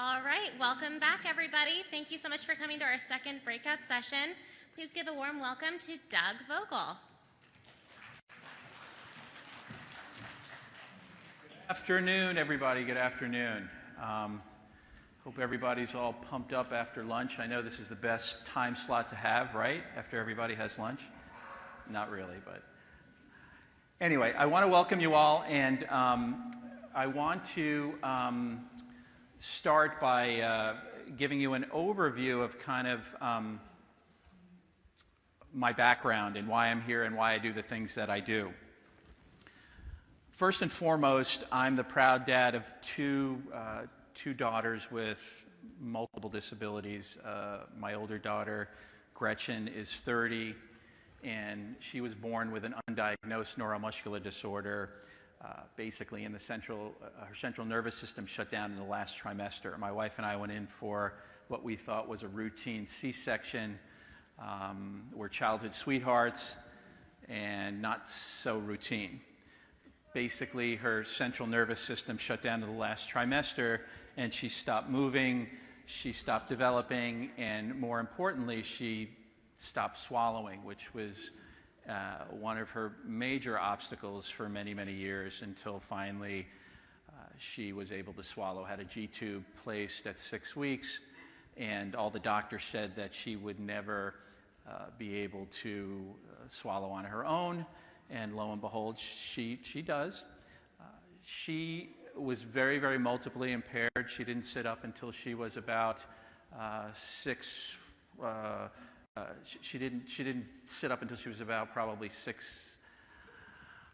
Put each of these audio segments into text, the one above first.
All right, welcome back, everybody. Thank you so much for coming to our second breakout session. Please give a warm welcome to Doug Vogel. Good afternoon, everybody. Good afternoon. Hope everybody's all pumped up after lunch. I know this is the best time slot to have, right? After everybody has lunch? Not really, but anyway, I want to welcome you all, and I want to start by giving you an overview of kind of my background and why I'm here and why I do the things that I do. First and foremost, I'm the proud dad of two daughters with multiple disabilities. My older daughter, Gretchen, is 30, and she was born with an undiagnosed neuromuscular disorder. Basically, her central nervous system shut down in the last trimester. My wife and I went in for what we thought was a routine C-section. We're childhood sweethearts and not so routine. Basically, her central nervous system shut down in the last trimester, and she stopped moving, she stopped developing, and more importantly, she stopped swallowing, which was one of her major obstacles for many, many years, until finally she was able to swallow, had a G-tube placed at 6 weeks, and all the doctors said that she would never be able to swallow on her own, and lo and behold, she does. She was very, very multiply impaired. She didn't sit up until she was about she didn't sit up until she was about probably 6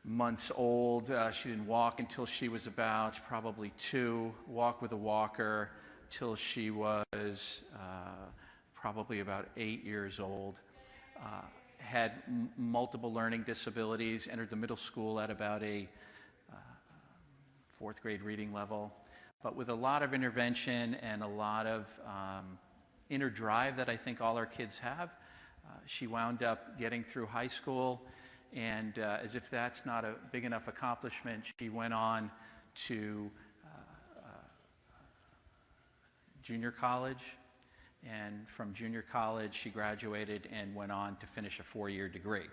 months old. She didn't walk until she was about probably 2. Walk with a walker till she was probably about 8 years old. Had multiple learning disabilities. Entered the middle school at about a 4th grade reading level, but with a lot of intervention and a lot of inner drive that I think all our kids have. She wound up getting through high school, and as if that's not a big enough accomplishment, she went on to junior college, and from junior college she graduated and went on to finish a 4-year degree.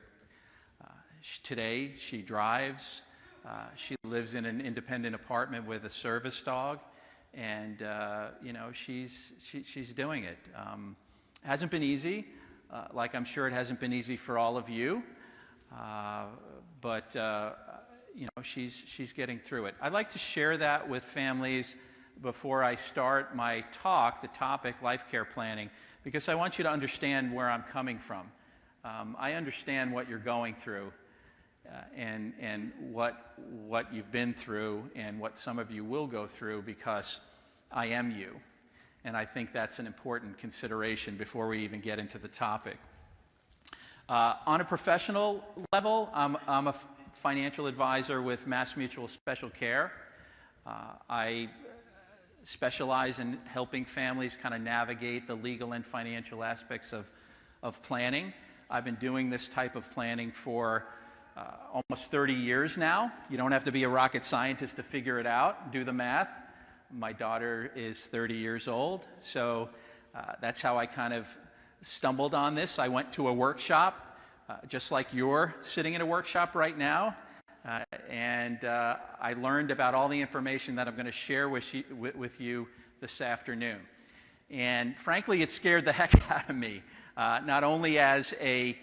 Today she drives. She lives in an independent apartment with a service dog, and she's doing it. Hasn't been easy, like I'm sure it hasn't been easy for all of you, but she's getting through it. I'd like to share that with families before I start my talk, the topic, life care planning, because I want you to understand where I'm coming from. I understand what you're going through. And what you've been through and what some of you will go through, because I am you. And I think that's an important consideration before we even get into the topic. On a professional level, I'm a financial advisor with MassMutual Special Care. I specialize in helping families kind of navigate the legal and financial aspects of planning. I've been doing this type of planning for almost 30 years now. You don't have to be a rocket scientist to figure it out. Do the math. My daughter is 30 years old, so that's how I kind of stumbled on this. I went to a workshop, just like you're sitting in a workshop right now, and I learned about all the information that I'm going to share with you this afternoon. And frankly, it scared the heck out of me, not only as a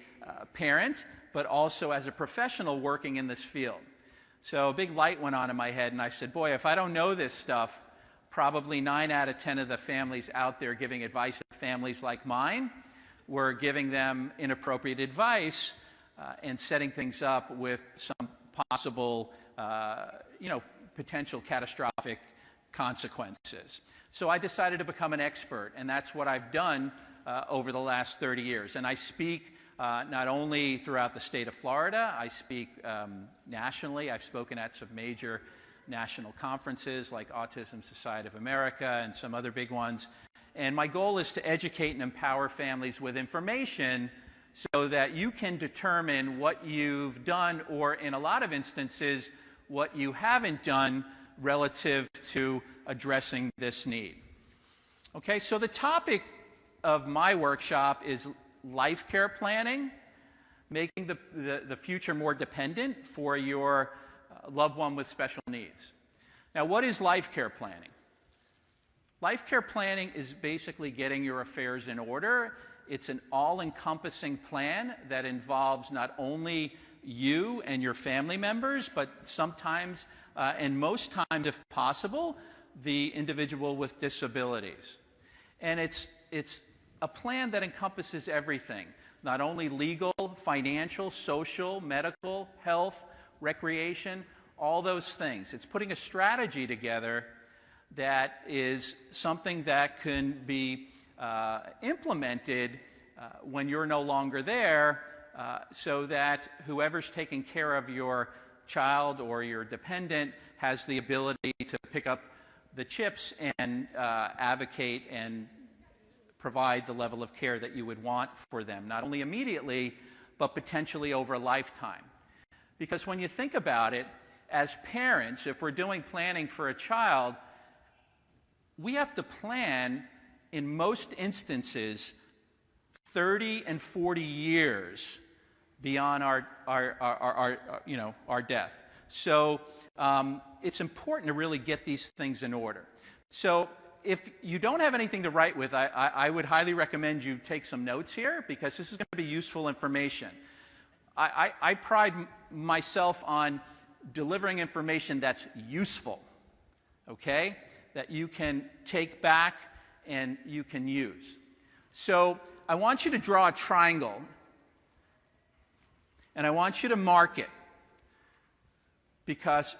parent, but also as a professional working in this field. So a big light went on in my head, and I said, boy, if I don't know this stuff, probably 9 out of 10 of the families out there giving advice to families like mine were giving them inappropriate advice and setting things up with some possible, potential catastrophic consequences. So I decided to become an expert, and that's what I've done over the last 30 years. And I speak not only throughout the state of Florida, I speak nationally. I've spoken at some major national conferences like Autism Society of America and some other big ones. And my goal is to educate and empower families with information so that you can determine what you've done, or in a lot of instances, what you haven't done relative to addressing this need. Okay, so the topic of my workshop is life care planning, making the future more dependent for your loved one with special needs. Now, what is life care planning? Life care planning is basically getting your affairs in order. It's an all-encompassing plan that involves not only you and your family members, but sometimes, and most times if possible, the individual with disabilities. And it's a plan that encompasses everything, not only legal, financial, social, medical, health, recreation, all those things. It's putting a strategy together that is something that can be implemented when you're no longer there, so that whoever's taking care of your child or your dependent has the ability to pick up the chips and advocate and provide the level of care that you would want for them, not only immediately, but potentially over a lifetime. Because when you think about it, as parents, if we're doing planning for a child, we have to plan, in most instances, 30 and 40 years beyond our death. So it's important to really get these things in order. So if you don't have anything to write with, I would highly recommend you take some notes here, because this is going to be useful information. I pride myself on delivering information that's useful, okay, that you can take back and you can use. So I want you to draw a triangle, and I want you to mark it, because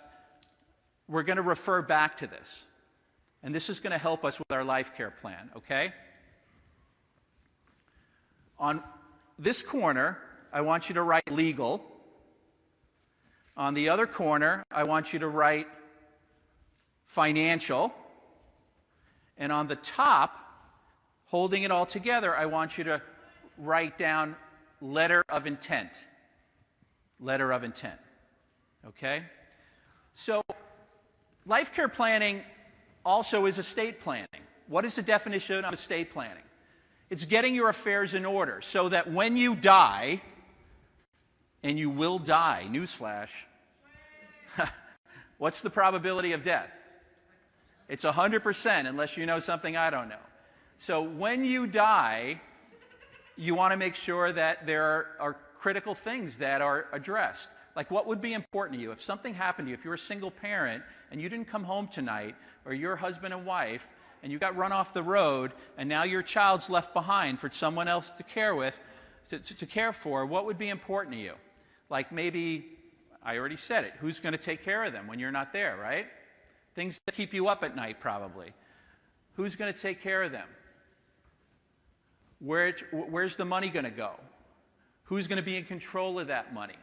we're going to refer back to this. And this is going to help us with our life care plan, okay? On this corner, I want you to write legal. On the other corner, I want you to write financial. And on the top, holding it all together, I want you to write down letter of intent. Letter of intent. Okay? So, life care planning also is estate planning. What is the definition of estate planning? It's getting your affairs in order so that when you die, and you will die, newsflash, what's the probability of death? It's 100%, unless you know something I don't know. So when you die, you want to make sure that there are critical things that are addressed. Like, what would be important to you? If something happened to you, if you're a single parent and you didn't come home tonight, or you're husband and wife, and you got run off the road, and now your child's left behind for someone else to care with, to care for, what would be important to you? Like, maybe, I already said it, who's going to take care of them when you're not there, right? Things that keep you up at night, probably. Who's going to take care of them? Where's the money going to go? Who's going to be in control of that money?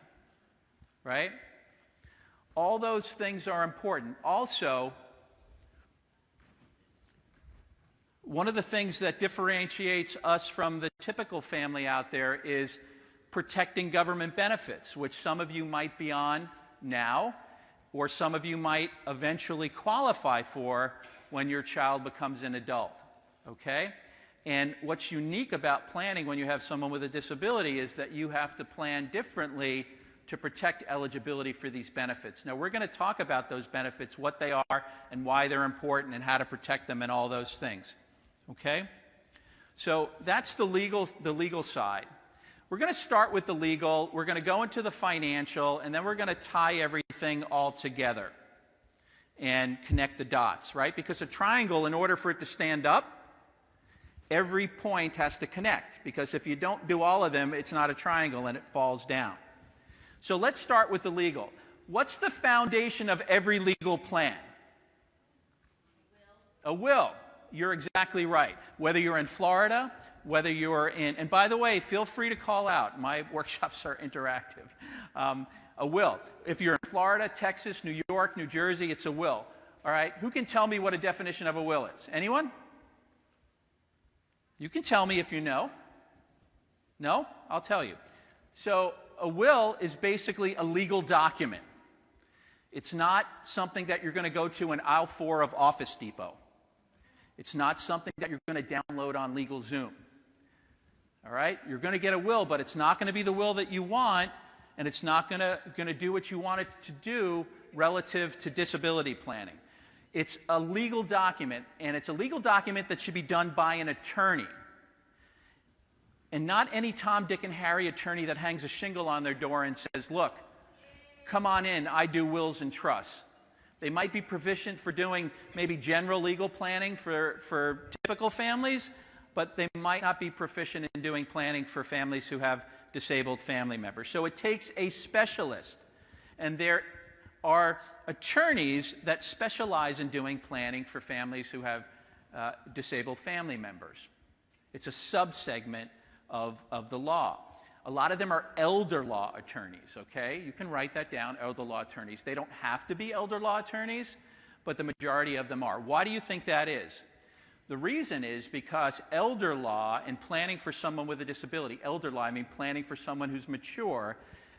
Right? All those things are important. Also, one of the things that differentiates us from the typical family out there is protecting government benefits, which some of you might be on now, or some of you might eventually qualify for when your child becomes an adult. Okay? And what's unique about planning when you have someone with a disability is that you have to plan differently to protect eligibility for these benefits. Now, we're going to talk about those benefits, what they are, and why they're important, and how to protect them, and all those things. Okay? So that's the legal side. We're going to start with the legal, we're going to go into the financial, and then we're going to tie everything all together and connect the dots, right? Because a triangle, in order for it to stand up, every point has to connect, because if you don't do all of them, it's not a triangle and it falls down. So let's start with the legal. What's the foundation of every legal plan? A will. You're exactly right. Whether you're in Florida, whether you're in, and by the way, feel free to call out. My workshops are interactive. A will. If you're in Florida, Texas, New York, New Jersey, it's a will. All right? Who can tell me what a definition of a will is? Anyone? You can tell me if you know. No? I'll tell you. So a will is basically a legal document. It's not something that you're going to go to in aisle 4 of Office Depot. It's not something that you're going to download on LegalZoom. All right? You're going to get a will, but it's not going to be the will that you want, and it's not going to do what you want it to do relative to disability planning. It's a legal document, and it's a legal document that should be done by an attorney. And not any Tom, Dick, and Harry attorney that hangs a shingle on their door and says, look, come on in, I do wills and trusts. They might be proficient for doing maybe general legal planning for typical families, but they might not be proficient in doing planning for families who have disabled family members. So it takes a specialist. And there are attorneys that specialize in doing planning for families who have disabled family members. It's a subsegment of the law. A lot of them are elder law attorneys, okay? You can write that down, elder law attorneys. They don't have to be elder law attorneys, but the majority of them are. Why do you think that is? The reason is because elder law and planning for someone with a disability, elder law, I mean planning for someone who's mature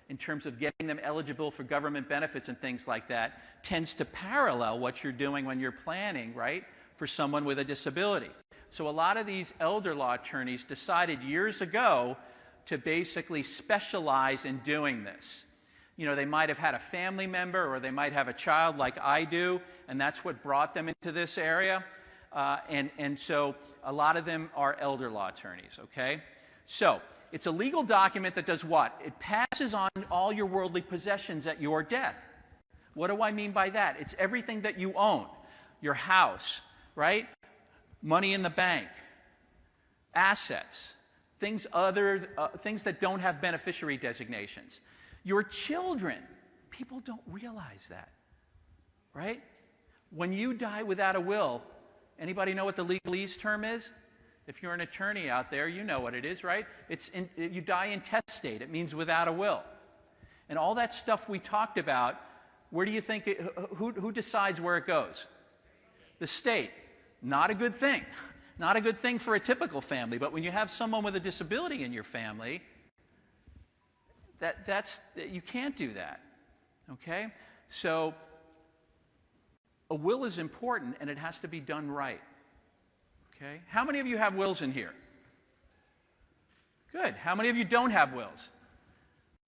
in terms of getting them eligible for government benefits and things like that, tends to parallel what you're doing when you're planning, right, for someone with a disability. So a lot of these elder law attorneys decided years ago to basically specialize in doing this. You know, they might have had a family member or they might have a child like I do, and that's what brought them into this area. And so a lot of them are elder law attorneys, okay? So it's a legal document that does what? It passes on all your worldly possessions at your death. What do I mean by that? It's everything that you own. Your house, right? Money in the bank, assets, things that don't have beneficiary designations. Your children, people don't realize that, right? When you die without a will, anybody know what the legalese term is? If you're an attorney out there, you know what it is, right? You die intestate. It means without a will. And all that stuff we talked about, where do you think who decides where it goes? The state. Not a good thing. Not a good thing for a typical family, but when you have someone with a disability in your family, you can't do that, okay? So a will is important, and it has to be done right, okay? How many of you have wills in here? Good. How many of you don't have wills?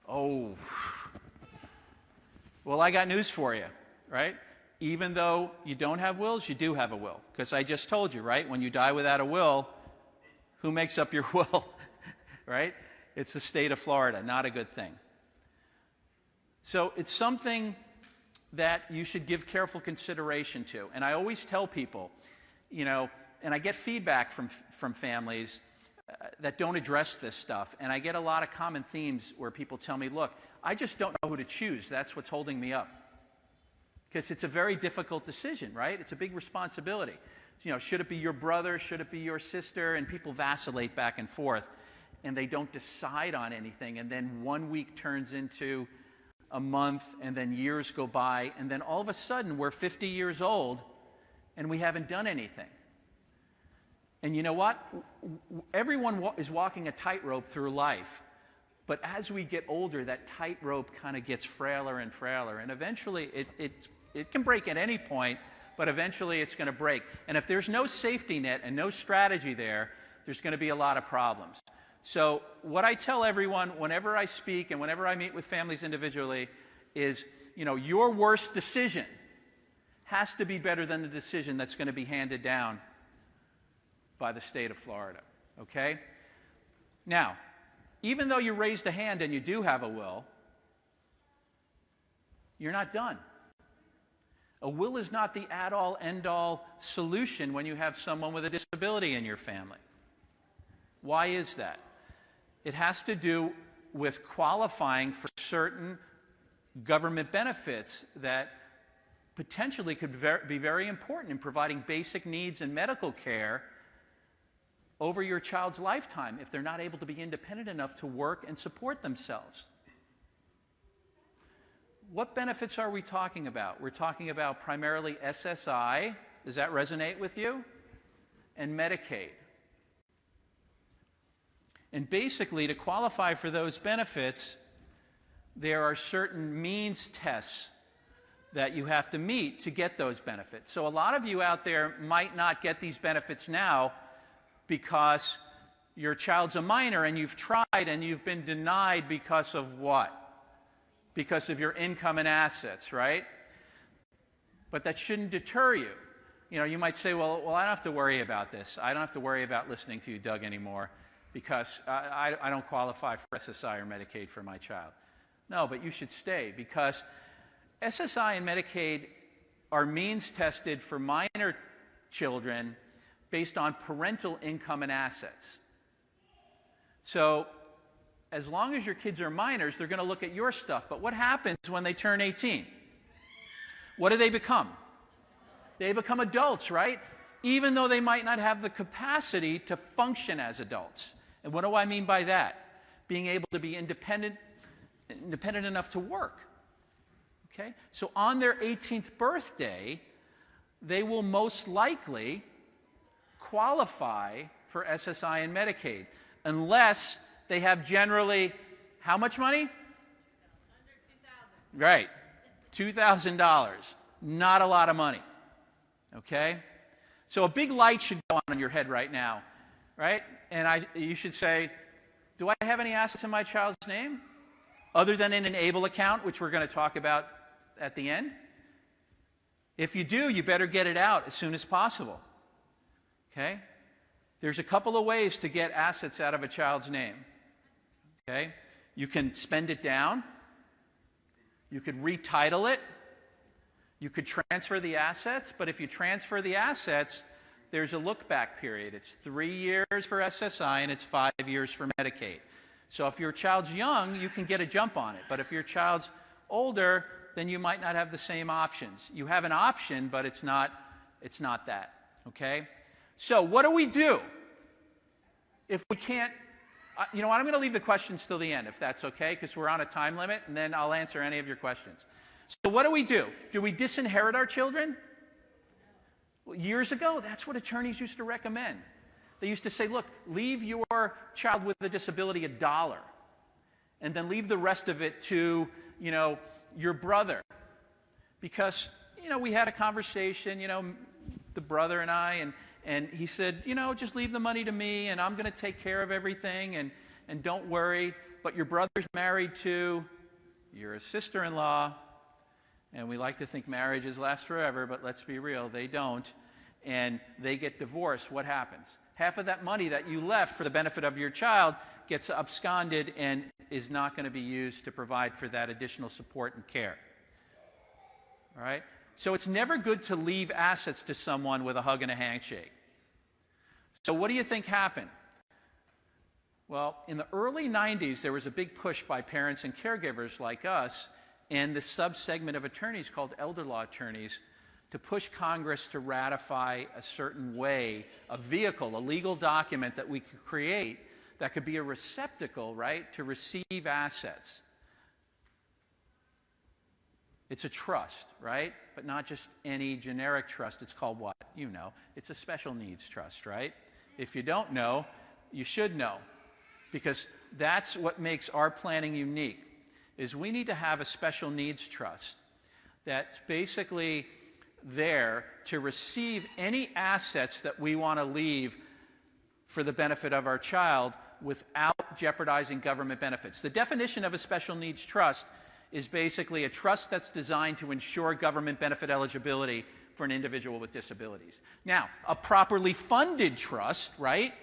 Oh. Well, I got news for you, right? Even though you don't have wills, you do have a will. Because I just told you, right? When you die without a will, who makes up your will? Right? It's the state of Florida. Not a good thing. So it's something that you should give careful consideration to. And I always tell people, you know, and I get feedback from families that don't address this stuff. And I get a lot of common themes where people tell me, look, I just don't know who to choose. That's what's holding me up. Because it's a very difficult decision, right? It's a big responsibility. You know, should it be your brother? Should it be your sister? And people vacillate back and forth, and they don't decide on anything. And then 1 week turns into a month, and then years go by, and then all of a sudden we're 50 years old, and we haven't done anything. And you know what? Everyone is walking a tightrope through life. But as we get older, that tightrope kind of gets frailer and frailer, and eventually it can break at any point, but eventually it's going to break. And if there's no safety net and no strategy there, there's going to be a lot of problems. So what I tell everyone whenever I speak and whenever I meet with families individually is, you know, your worst decision has to be better than the decision that's going to be handed down by the state of Florida, okay? Now, even though you raised a hand and you do have a will, you're not done. A will is not the add-all, end-all solution when you have someone with a disability in your family. Why is that? It has to do with qualifying for certain government benefits that potentially could be very important in providing basic needs and medical care over your child's lifetime if they're not able to be independent enough to work and support themselves. What benefits are we talking about? We're talking about primarily SSI. Does that resonate with you? And Medicaid. And basically, to qualify for those benefits, there are certain means tests that you have to meet to get those benefits. So a lot of you out there might not get these benefits now because your child's a minor and you've tried and you've been denied because of what? Because of your income and assets, right? But that shouldn't deter you. You know, you might say, well, I don't have to worry about this. I don't have to worry about listening to you, Doug, anymore because I don't qualify for SSI or Medicaid for my child. No, but you should stay because SSI and Medicaid are means tested for minor children based on parental income and assets. So as long as your kids are minors, they're going to look at your stuff. But what happens when they turn 18? What do they become? They become adults, right? Even though they might not have the capacity to function as adults. And what do I mean by that? Being able to be independent enough to work. Okay? So on their 18th birthday, they will most likely qualify for SSI and Medicaid, unless they have generally, how much money? Under $2,000. Right. $2,000. Not a lot of money. Okay? So a big light should go on in your head right now, right? And you should say, do I have any assets in my child's name? Other than in an ABLE account, which we're going to talk about at the end? If you do, you better get it out as soon as possible. Okay? There's a couple of ways to get assets out of a child's name. Okay? You can spend it down. You could retitle it. You could transfer the assets, but if you transfer the assets, there's a look-back period. It's 3 years for SSI and it's 5 years for Medicaid. So if your child's young, you can get a jump on it. But if your child's older, then you might not have the same options. You have an option, but it's not that. Okay? So what do we do if we can't? You know what? I'm going to leave the questions till the end, if that's okay, because we're on a time limit, and then I'll answer any of your questions. So what do? Do we disinherit our children? Well, years ago, that's what attorneys used to recommend. They used to say, look, leave your child with a disability $1, and then leave the rest of it to, you know, your brother. Because, you know, we had a conversation, you know, the brother and I, and he said, you know, just leave the money to me, and I'm going to take care of everything, and don't worry. But your brother's married to your sister-in-law, and we like to think marriages last forever, but let's be real, they don't. And they get divorced. What happens? Half of that money that you left for the benefit of your child gets absconded and is not going to be used to provide for that additional support and care. All right? So it's never good to leave assets to someone with a hug and a handshake. So what do you think happened? Well, in the early 90s, there was a big push by parents and caregivers like us and the subsegment of attorneys called elder law attorneys to push Congress to ratify a certain way, a vehicle, a legal document that we could create that could be a receptacle, right, to receive assets. It's a trust, right? But not just any generic trust. It's called what? You know. It's a special needs trust, right? If you don't know, you should know. Because that's what makes our planning unique, is we need to have a special needs trust that's basically there to receive any assets that we want to leave for the benefit of our child without jeopardizing government benefits. The definition of a special needs trust is basically a trust that's designed to ensure government benefit eligibility for an individual with disabilities. Now, a properly funded trust, right?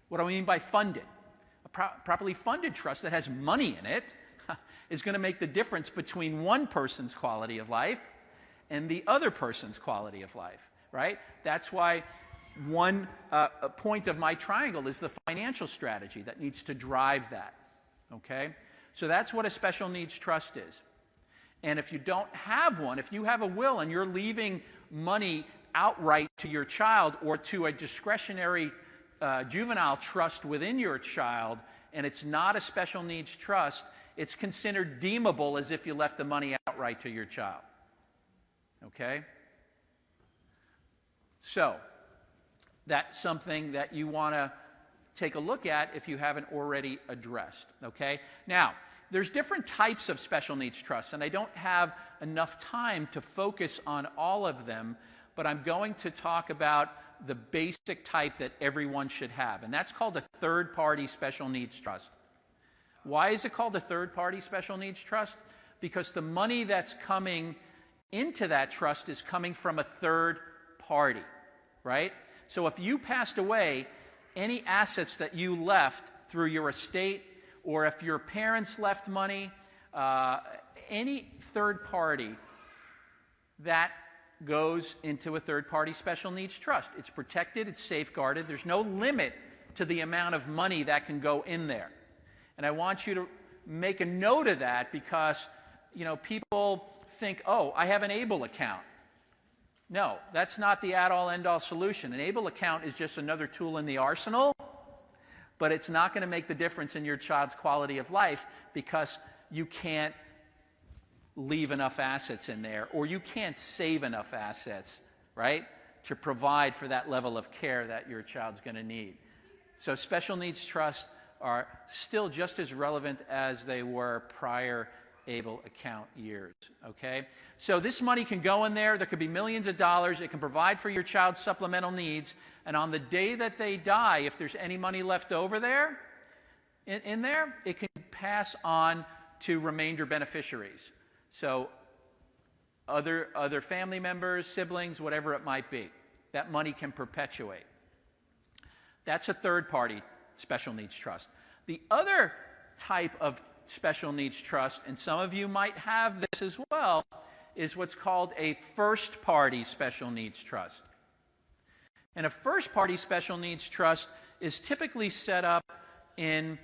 What do I mean by funded? A properly funded trust that has money in it is going to make the difference between one person's quality of life and the other person's quality of life, right? That's why one point of my triangle is the financial strategy that needs to drive that, okay? So that's what a special needs trust is. And if you don't have one, if you have a will and you're leaving money outright to your child or to a discretionary juvenile trust within your child, and it's not a special needs trust, it's considered deemable as if you left the money outright to your child. Okay? So, that's something that you want to take a look at if you haven't already addressed. Okay? Now, there's different types of special needs trusts, and I don't have enough time to focus on all of them, but I'm going to talk about the basic type that everyone should have, and that's called a third-party special needs trust. Why is it called a third-party special needs trust? Because the money that's coming into that trust is coming from a third party, right? So if you passed away, any assets that you left through your estate, or if your parents left money, any third party, that goes into a third-party special needs trust. It's protected, it's safeguarded, there's no limit to the amount of money that can go in there. And I want you to make a note of that because, people think, oh, I have an ABLE account. No, that's not the add-all, end-all solution. An ABLE account is just another tool in the arsenal, but it's not going to make the difference in your child's quality of life because you can't leave enough assets in there, or you can't save enough assets, right, to provide for that level of care that your child's going to need. So special needs trusts are still just as relevant as they were prior ABLE account years, okay? So this money can go in there. There could be millions of dollars. It can provide for your child's supplemental needs, and on the day that they die, if there's any money left over there, in there, it can pass on to remainder beneficiaries. So other family members, siblings, whatever it might be, that money can perpetuate. That's a third-party special needs trust. The other type of special needs trust, and some of you might have this as well, is what's called a first-party special needs trust. And a first-party special needs trust is typically set up in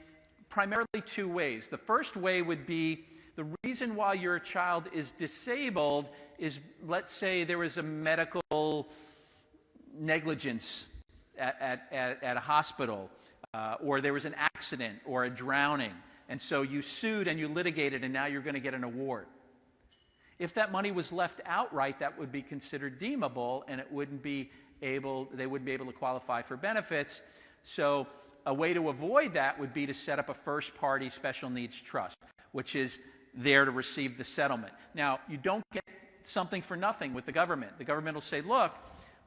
primarily two ways. The first way would be the reason why your child is disabled is, let's say there was a medical negligence at a hospital, or there was an accident or a drowning, and so you sued and you litigated and now you're going to get an award. If that money was left outright, that would be considered deemable and they wouldn't be able to qualify for benefits. So a way to avoid that would be to set up a first-party special needs trust, which is there to receive the settlement. Now, you don't get something for nothing with the government. The government will say, look,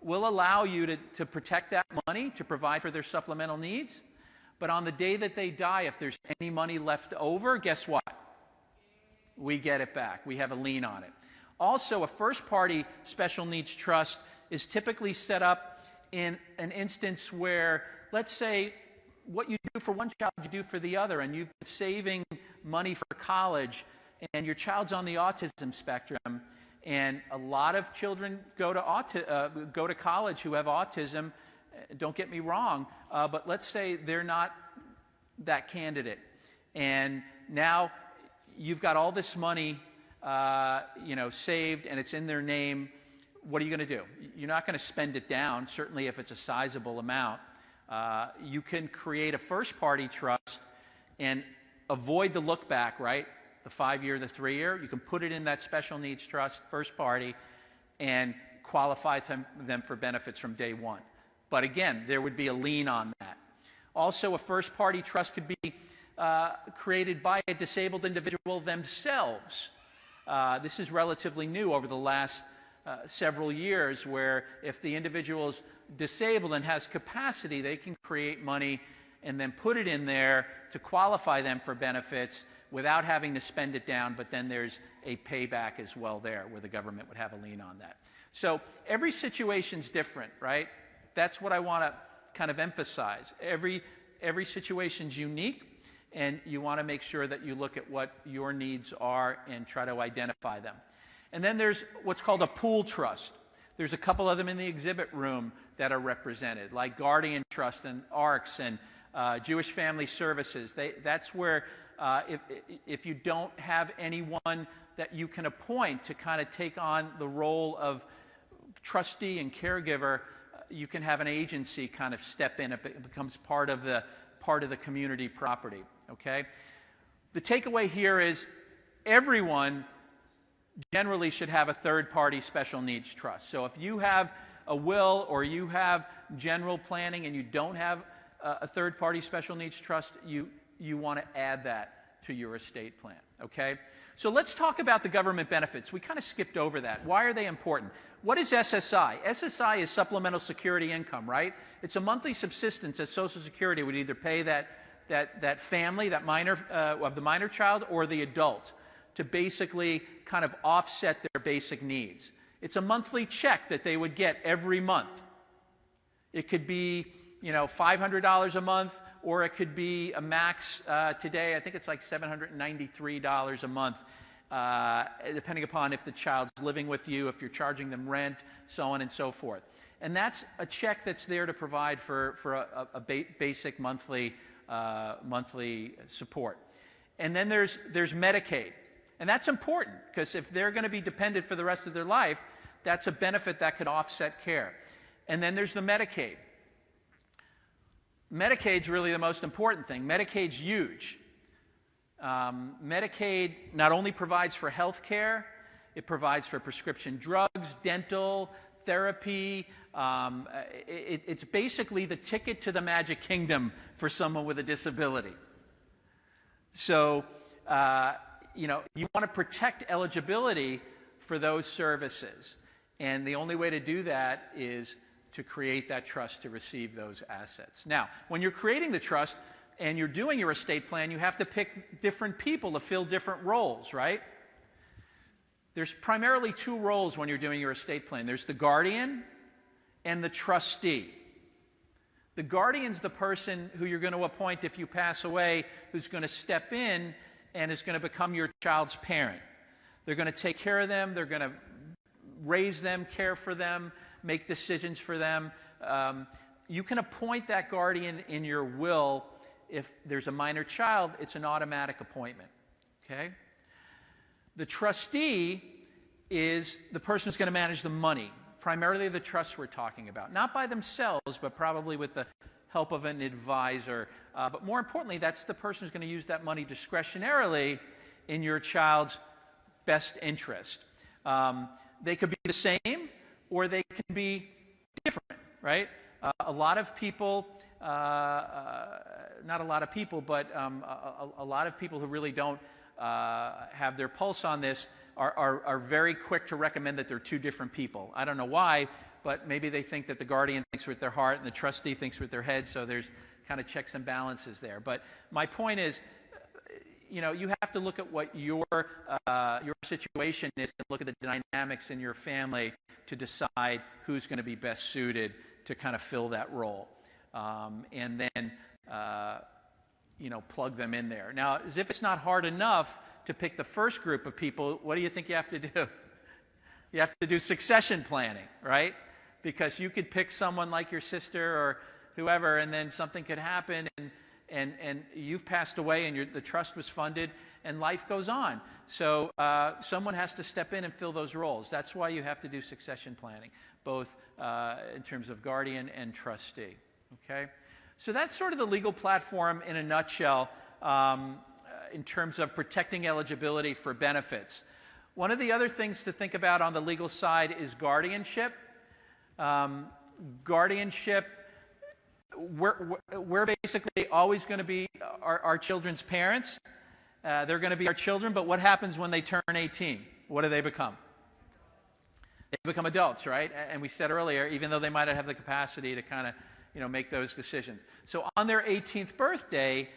we'll allow you to protect that money, to provide for their supplemental needs, but on the day that they die, if there's any money left over, guess what? We get it back. We have a lien on it. Also, a first-party special needs trust is typically set up in an instance where, let's say, what you do for one child, you do for the other, and you've been saving money for college, and your child's on the autism spectrum, and a lot of children go to college who have autism. Don't get me wrong, but let's say they're not that candidate, and now you've got all this money, saved, and it's in their name. What are you going to do? You're not going to spend it down, certainly if it's a sizable amount. You can create a first-party trust and avoid the look-back, right? The 5-year, the 3-year. You can put it in that special needs trust, first party, and qualify them for benefits from day one. But again, there would be a lien on that. Also, a first-party trust could be created by a disabled individual themselves. This is relatively new over the last several years, where if the individual's disabled and has capacity, they can create money and then put it in there to qualify them for benefits without having to spend it down, but then there's a payback as well there where the government would have a lien on that. So every situation's different, right? That's what I want to kind of emphasize. Every situation's unique, and you want to make sure that you look at what your needs are and try to identify them. And then there's what's called a pool trust. There's a couple of them in the exhibit room that are represented, like Guardian Trust and ARCS and Jewish Family Services. That's where if you don't have anyone that you can appoint to kind of take on the role of trustee and caregiver, you can have an agency kind of step in. It becomes part of the community property, okay? The takeaway here is everyone generally should have a third-party special needs trust. So if you have a will or you have general planning and you don't have a third-party special needs trust, you want to add that to your estate plan, okay? So let's talk about the government benefits. We kind of skipped over that. Why are they important? What is SSI? SSI is supplemental security income, right? It's a monthly subsistence that Social Security would either pay that family, that minor, of the minor child or the adult to basically kind of offset their basic needs. It's a monthly check that they would get every month. It could be, $500 a month, or it could be a max today, I think it's like $793 a month, depending upon if the child's living with you, if you're charging them rent, so on and so forth. And that's a check that's there to provide for a basic monthly support. And then there's Medicaid. And that's important, because if they're going to be dependent for the rest of their life, that's a benefit that could offset care. And then there's the Medicaid. Medicaid's really the most important thing. Medicaid's huge. Medicaid not only provides for health care, it provides for prescription drugs, dental, therapy. It's basically the ticket to the Magic Kingdom for someone with a disability. So, you want to protect eligibility for those services. And the only way to do that is to create that trust to receive those assets. Now, when you're creating the trust and you're doing your estate plan, you have to pick different people to fill different roles, right? There's primarily two roles when you're doing your estate plan. There's the guardian and the trustee. The guardian's the person who you're going to appoint if you pass away, who's going to step in and is going to become your child's parent. They're going to take care of them. They're going to raise them, care for them, make decisions for them. You can appoint that guardian in your will. If there's a minor child, it's an automatic appointment, okay? The trustee is the person who's going to manage the money, primarily the trust we're talking about. Not by themselves, but probably with the help of an advisor. But more importantly, that's the person who's going to use that money discretionarily in your child's best interest. They could be the same, or they can be different, right? A lot of people, not a lot of people, but a lot of people who really don't have their pulse on this are very quick to recommend that they're two different people. I don't know why, but maybe they think that the guardian thinks with their heart and the trustee thinks with their head, so there's kind of checks and balances there. But my point is, you have to look at what your situation is and look at the dynamics in your family to decide who's going to be best suited to kind of fill that role. And then, plug them in there. Now, as if it's not hard enough to pick the first group of people, what do you think you have to do? You have to do succession planning, right? Because you could pick someone like your sister or whoever, and then something could happen, and you've passed away, and the trust was funded, and life goes on. So someone has to step in and fill those roles. That's why you have to do succession planning, both in terms of guardian and trustee. Okay? So that's sort of the legal platform in a nutshell in terms of protecting eligibility for benefits. One of the other things to think about on the legal side is guardianship. Guardianship, we're basically always going to be our children's parents. They're going to be our children, but what happens when they turn 18? What do they become? They become adults, right? And we said earlier, even though they might not have the capacity to kind of, make those decisions. So on their 18th birthday,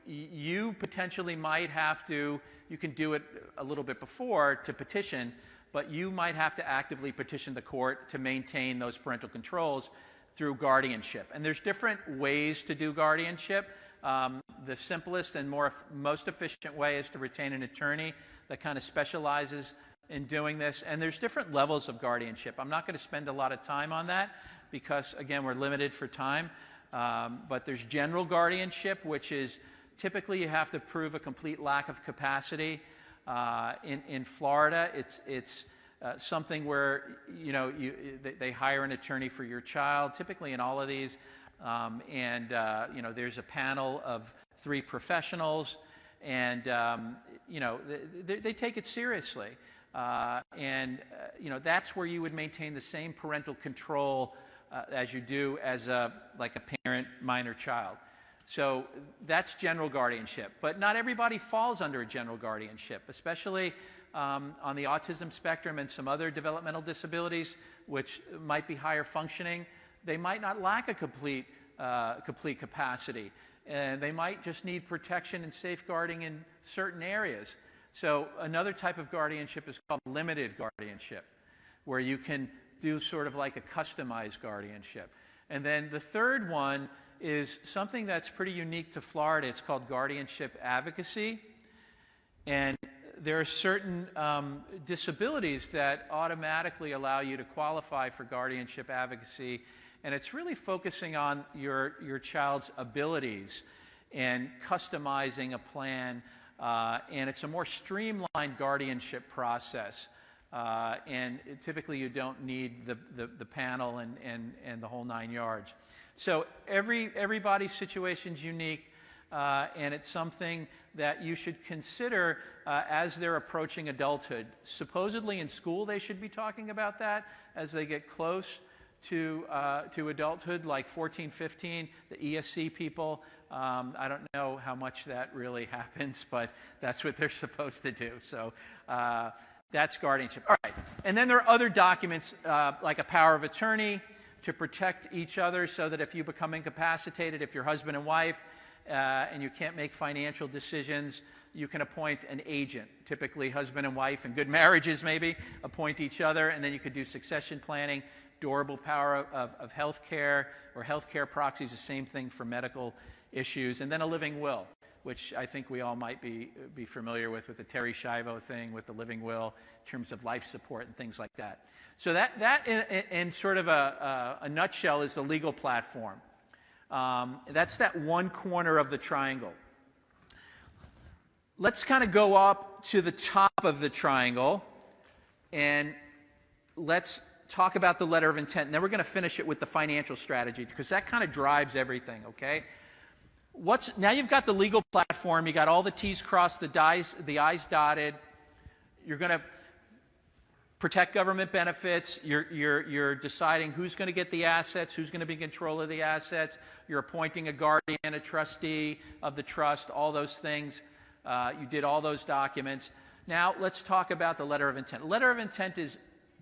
you potentially might have to, you can do it a little bit before to petition, but you might have to actively petition the court to maintain those parental controls through guardianship. And there's different ways to do guardianship. The simplest and most efficient way is to retain an attorney that kind of specializes in doing this. And there's different levels of guardianship. I'm not going to spend a lot of time on that because, again, we're limited for time. But there's general guardianship, which is typically you have to prove a complete lack of capacity. In Florida, it's something where they hire an attorney for your child. Typically, in all of these, there's a panel of 3 professionals, and they take it seriously. That's where you would maintain the same parental control as you do as a parent minor child. So that's general guardianship. But not everybody falls under a general guardianship, especially on the autism spectrum and some other developmental disabilities, which might be higher functioning. They might not lack a complete capacity. And they might just need protection and safeguarding in certain areas. So another type of guardianship is called limited guardianship, where you can do sort of like a customized guardianship. And then the third one is something that's pretty unique to Florida. It's called guardianship advocacy. And there are certain disabilities that automatically allow you to qualify for guardianship advocacy. And it's really focusing on your child's abilities and customizing a plan. And it's a more streamlined guardianship process. And typically you don't need the panel and the whole 9 yards. So everybody's situation is unique, and it's something that you should consider as they're approaching adulthood. Supposedly in school they should be talking about that as they get close to adulthood, like 14, 15, the ESC people. I don't know how much that really happens, but that's what they're supposed to do. So that's guardianship. All right. And then there are other documents like a power of attorney to protect each other so that if you become incapacitated, if you're husband and wife, and you can't make financial decisions, you can appoint an agent. Typically husband and wife in good marriages maybe appoint each other, and then you could do succession planning, durable power of health care, or health care proxies, the same thing for medical issues, and then a living will, which I think we all might be familiar with the Terry Schiavo thing, with the living will in terms of life support and things like that. So that in sort of a nutshell is the legal platform. That's that one corner of the triangle. Let's kind of go up to the top of the triangle, and let's talk about the letter of intent. And then we're going to finish it with the financial strategy, because that kind of drives everything, okay? Now you've got the legal platform, you got all the T's crossed, the I's dotted. You're going to protect government benefits. You're deciding who's going to get the assets, who's going to be in control of the assets. You're appointing a guardian, a trustee of the trust, all those things. You did all those documents. Now let's talk about the letter of intent. Letter of intent is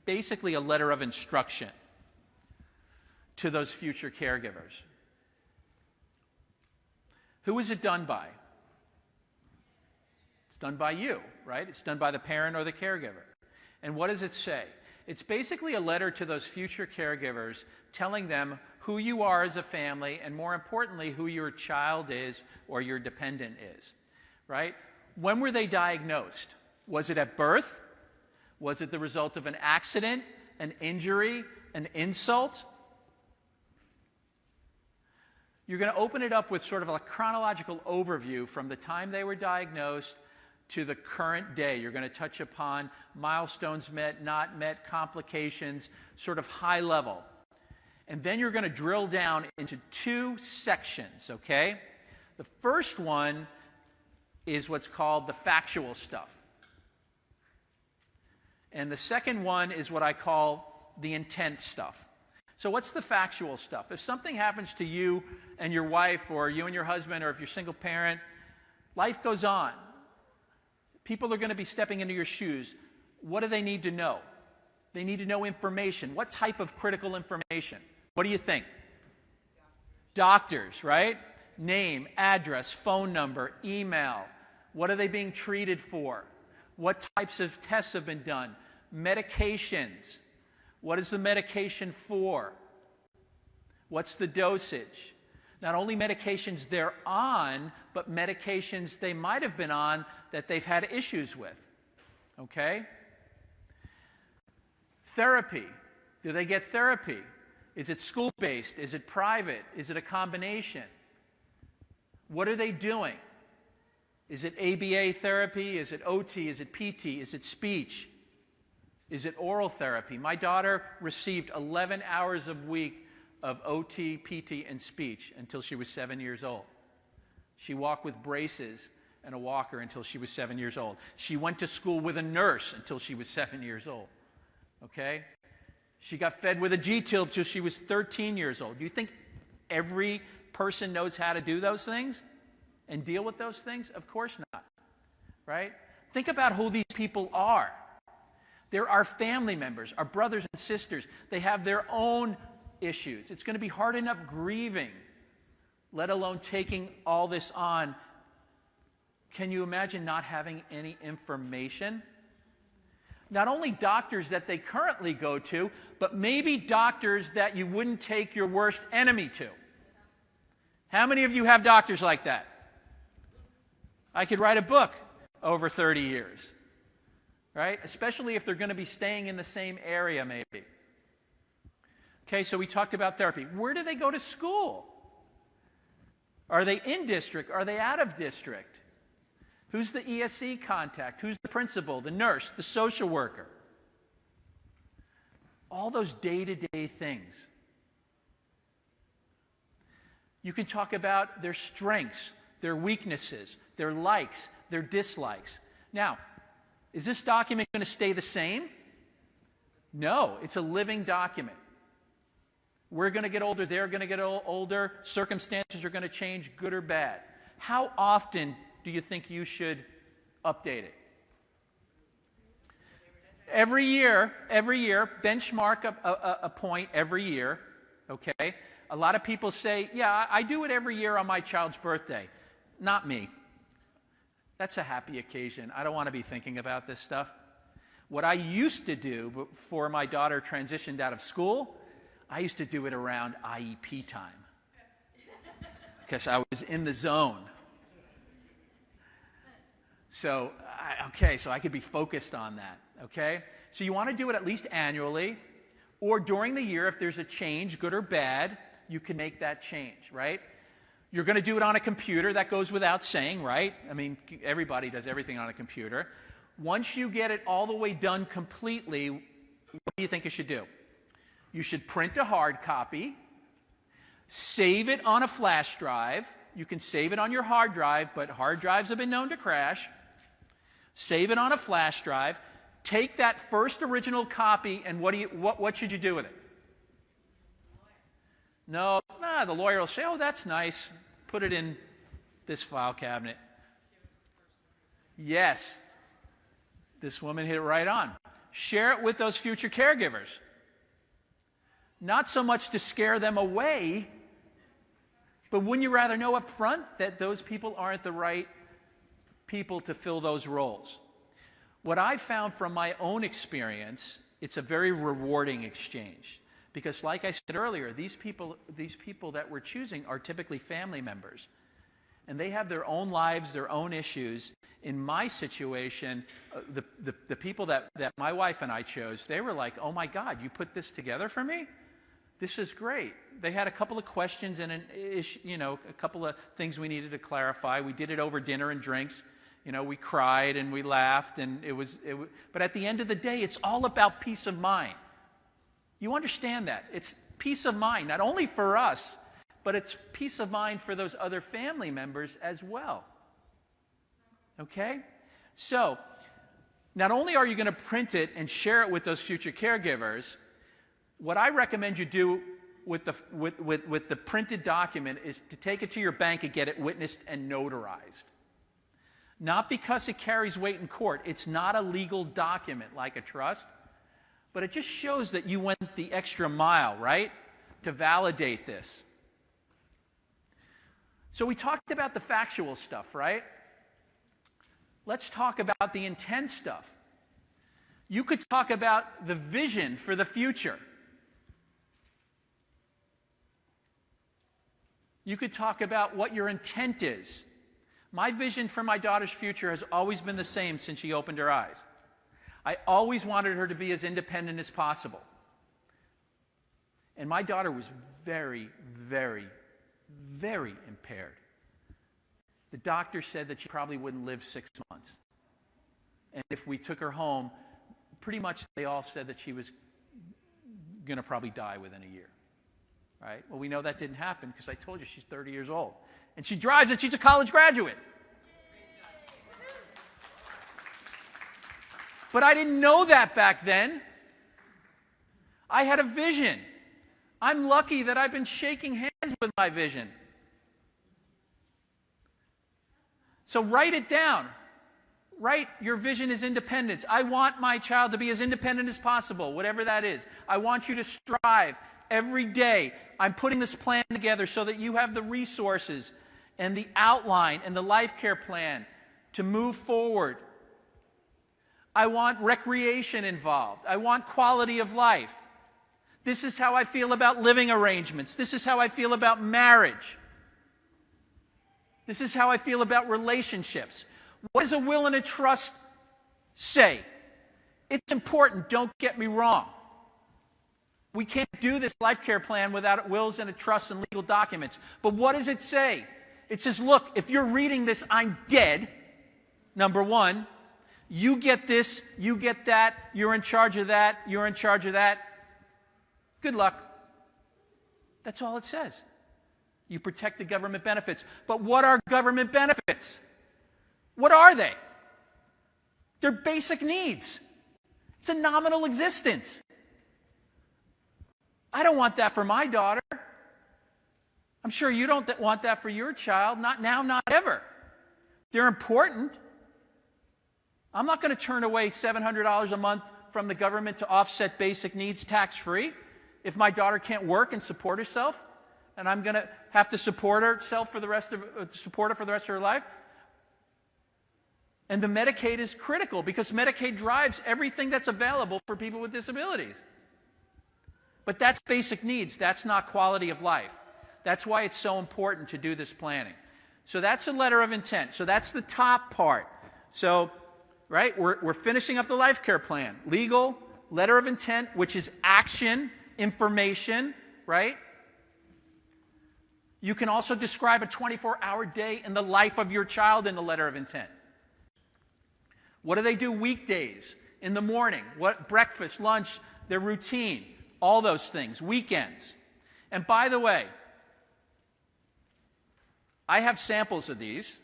basically a letter of instruction to those future caregivers. Who is it done by? It's done by you, right? It's done by the parent or the caregiver. And what does it say? It's basically a letter to those future caregivers telling them who you are as a family, and more importantly, who your child is or your dependent is, right? When were they diagnosed? Was it at birth? Was it the result of an accident, an injury, an insult? You're going to open it up with sort of a chronological overview from the time they were diagnosed to the current day. You're going to touch upon milestones met, not met, complications, sort of high level. And then you're going to drill down into 2 sections, okay? The first one is what's called the factual stuff. And the second one is what I call the intent stuff. So what's the factual stuff? If something happens to you and your wife, or you and your husband, or if you're a single parent, life goes on. People are going to be stepping into your shoes. What do they need to know? They need to know information. What type of critical information? What do you think? Doctors, right? Name, address, phone number, email. What are they being treated for? What types of tests have been done? Medications. What is the medication for? What's the dosage? Not only medications they're on, but medications they might have been on that they've had issues with. Okay? Therapy. Do they get therapy? Is it school-based? Is it private? Is it a combination? What are they doing? Is it ABA therapy? Is it OT? Is it PT? Is it speech? Is it oral therapy? My daughter received 11 hours a week of OT, PT, and speech until she was 7 years old. She walked with braces and a walker until she was 7 years old. She went to school with a nurse until she was 7 years old. Okay? She got fed with a G-tube till she was 13 years old. Do you think every person knows how to do those things and deal with those things? Of course not, right? Think about who these people are. They're our family members, our brothers and sisters. They have their own issues. It's going to be hard enough grieving, let alone taking all this on. Can you imagine not having any information? Not only doctors that they currently go to, but maybe doctors that you wouldn't take your worst enemy to. How many of you have doctors like that? I could write a book over 30 years, right? Especially if they're going to be staying in the same area, maybe. Okay, so we talked about therapy. Where do they go to school? Are they in district? Are they out of district? Who's the ESC contact? Who's the principal, the nurse, the social worker? All those day-to-day things. You can talk about their strengths, their weaknesses, their likes, their dislikes. Now, is this document going to stay the same? No, it's a living document. We're going to get older, they're going to get older, circumstances are going to change, good or bad. How often do you think you should update it? Every year, benchmark a point every year, okay? A lot of people say, yeah, I do it every year on my child's birthday. Not me. That's a happy occasion. I don't want to be thinking about this stuff. What I used to do before my daughter transitioned out of school, I used to do it around IEP time because I was in the zone. So I could be focused on that, okay? So you want to do it at least annually, or during the year, if there's a change, good or bad, you can make that change, right? You're going to do it on a computer. That goes without saying, right? I mean, everybody does everything on a computer. Once you get it all the way done completely, what do you think you should do? You should print a hard copy, save it on a flash drive. You can save it on your hard drive, but hard drives have been known to crash. Save it on a flash drive. Take that first original copy, and what should you do with it? No, the lawyer will say, oh, that's nice. Put it in this file cabinet. Yes. This woman hit it right on. Share it with those future caregivers. Not so much to scare them away, but wouldn't you rather know up front that those people aren't the right people to fill those roles? What I found from my own experience, it's a very rewarding exchange. Because like I said earlier, these people that we're choosing are typically family members. And they have their own lives, their own issues. In my situation, the people that my wife and I chose, they were like, oh my God, you put this together for me? This is great. They had a couple of questions and a couple of things we needed to clarify. We did it over dinner and drinks. We cried and we laughed, and but at the end of the day, it's all about peace of mind. You understand that? It's peace of mind, not only for us, but it's peace of mind for those other family members as well. Okay? So, not only are you going to print it and share it with those future caregivers, what I recommend you do with the printed document is to take it to your bank and get it witnessed and notarized. Not because it carries weight in court. It's not a legal document like a trust, but it just shows that you went the extra mile, right, to validate this. So we talked about the factual stuff, right? Let's talk about the intent stuff. You could talk about the vision for the future. You could talk about what your intent is. My vision for my daughter's future has always been the same since she opened her eyes. I always wanted her to be as independent as possible. And my daughter was very, very, very impaired. The doctor said that she probably wouldn't live 6 months. And if we took her home, pretty much they all said that she was going to probably die within a year. Right? Well, we know that didn't happen because I told you she's 30 years old. And she drives and she's a college graduate. But I didn't know that back then. I had a vision. I'm lucky that I've been shaking hands with my vision So write it down. Write your vision is independence. I want my child to be as independent as possible, whatever that is. I want you to strive every day. I'm putting this plan together so that you have the resources and the outline and the life care plan to move forward. I want recreation involved. I want quality of life. This is how I feel about living arrangements. This is how I feel about marriage. This is how I feel about relationships. What does a will and a trust say? It's important, don't get me wrong. We can't do this life care plan without wills and a trust and legal documents. But what does it say? It says, look, if you're reading this, I'm dead, number one. You get this, you get that, you're in charge of that, you're in charge of that. Good luck. That's all it says. You protect the government benefits. But what are government benefits? What are they? They're basic needs. It's a nominal existence. I don't want that for my daughter. I'm sure you don't want that for your child. Not now, not ever. They're important. I'm not going to turn away $700 a month from the government to offset basic needs tax-free if my daughter can't work and support herself, and I'm going to have to support her for the rest of her life. And the Medicaid is critical because Medicaid drives everything that's available for people with disabilities. But that's basic needs. That's not quality of life. That's why it's so important to do this planning. So that's a letter of intent. So that's the top part. So, right, we're finishing up the life care plan. Legal, letter of intent, which is action, information, right? You can also describe a 24-hour day in the life of your child in the letter of intent. What do they do weekdays, in the morning? What breakfast, lunch, their routine, all those things, weekends. And by the way, I have samples of these.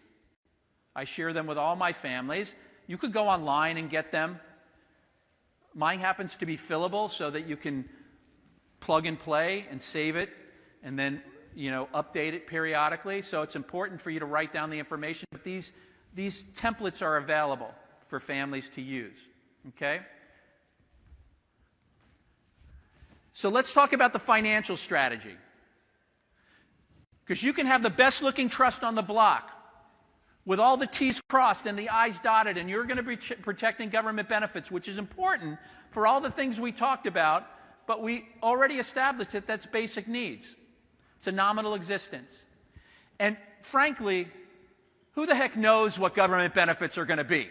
I share them with all my families. You could go online and get them. Mine happens to be fillable so that you can plug and play and save it and then, update it periodically. So it's important for you to write down the information. But these templates are available for families to use, okay? So let's talk about the financial strategy. Because you can have the best-looking trust on the block with all the T's crossed and the I's dotted, and you're going to be protecting government benefits, which is important for all the things we talked about, but we already established that that's basic needs. It's a nominal existence. And frankly, who the heck knows what government benefits are going to be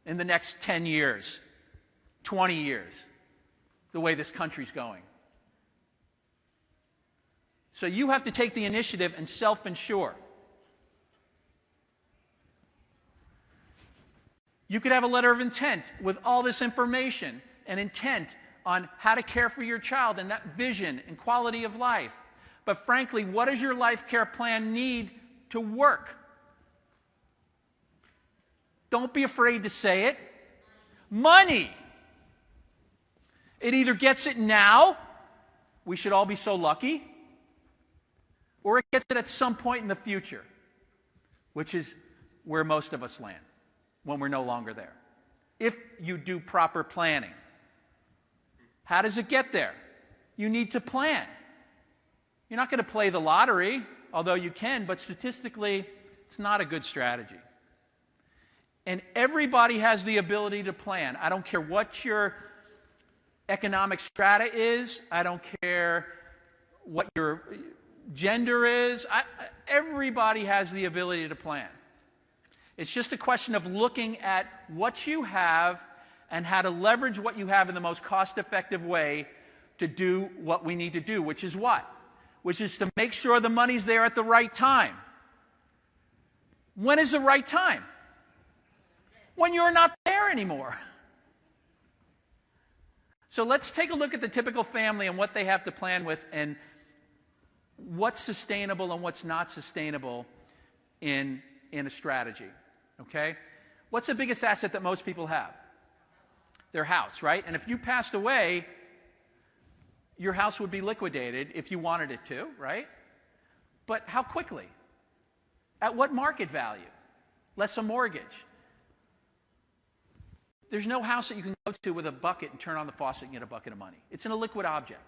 in the next 10 years, 20 years, the way this country's going? So you have to take the initiative and self-insure. You could have a letter of intent with all this information and intent on how to care for your child and that vision and quality of life. But frankly, what does your life care plan need to work? Don't be afraid to say it. Money. It either gets it now, we should all be so lucky, or it gets it at some point in the future, which is where most of us land when we're no longer there. If you do proper planning. How does it get there? You need to plan. You're not going to play the lottery, although you can, but statistically, it's not a good strategy. And everybody has the ability to plan. I don't care what your economic strata is. I don't care what your gender is. Everybody has the ability to plan. It's just a question of looking at what you have and how to leverage what you have in the most cost-effective way to do what we need to do, which is what? Which is to make sure the money's there at the right time. When is the right time? When you're not there anymore. So let's take a look at the typical family and what they have to plan with and what's sustainable and what's not sustainable in a strategy, okay? What's the biggest asset that most people have? Their house, right? And if you passed away, your house would be liquidated if you wanted it to, right? But how quickly? At what market value? less a mortgage. There's no house that you can go to with a bucket and turn on the faucet and get a bucket of money. It's an illiquid object.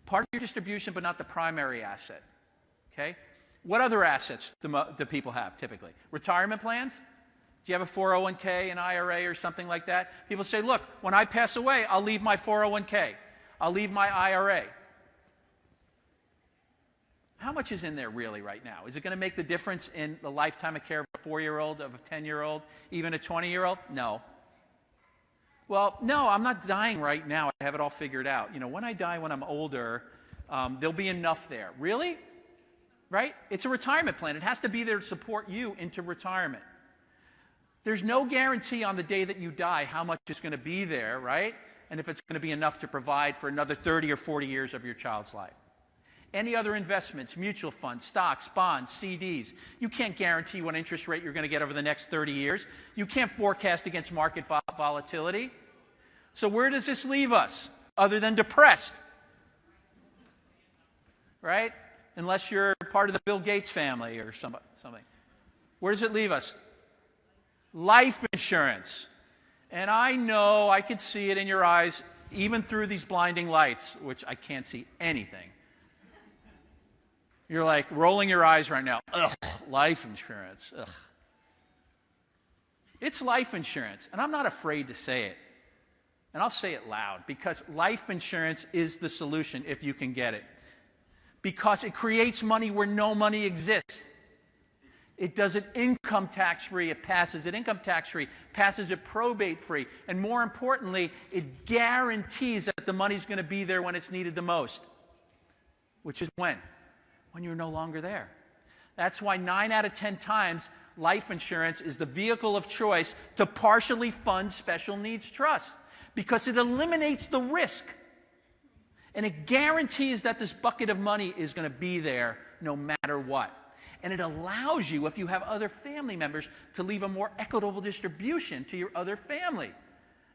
Part of your distribution, but not the primary asset. Okay? What other assets do people have typically? Retirement plans? Do you have a 401k, an IRA, or something like that? People say, look, when I pass away, I'll leave my 401k. I'll leave my IRA. How much is in there really right now? Is it going to make the difference in the lifetime of care of a 4-year-old, of a 10-year-old, even a 20-year-old? No. Well, no, I'm not dying right now. I have it all figured out. You know, when I die when I'm older, there'll be enough there. Really? Right? It's a retirement plan. It has to be there to support you into retirement. There's no guarantee on the day that you die how much is going to be there, right? And if it's going to be enough to provide for another 30 or 40 years of your child's life. Any other investments, mutual funds, stocks, bonds, CDs, you can't guarantee what interest rate you're going to get over the next 30 years. You can't forecast against market volatility. So where does this leave us other than depressed? Right? Unless you're part of the Bill Gates family or something. Where does it leave us? Life insurance. And I know, I could see it in your eyes, even through these blinding lights, which I can't see anything. You're like rolling your eyes right now. Ugh, life insurance. Ugh. It's life insurance, and I'm not afraid to say it. And I'll say it loud, because life insurance is the solution if you can get it. Because it creates money where no money exists. It does it income tax-free. It passes it income tax-free, passes it probate-free. And more importantly, it guarantees that the money's going to be there when it's needed the most. Which is when? When you're no longer there. That's why 9 out of 10 times life insurance is the vehicle of choice to partially fund special needs trusts. Because it eliminates the risk. And it guarantees that this bucket of money is going to be there no matter what. And it allows you, if you have other family members, to leave a more equitable distribution to your other family.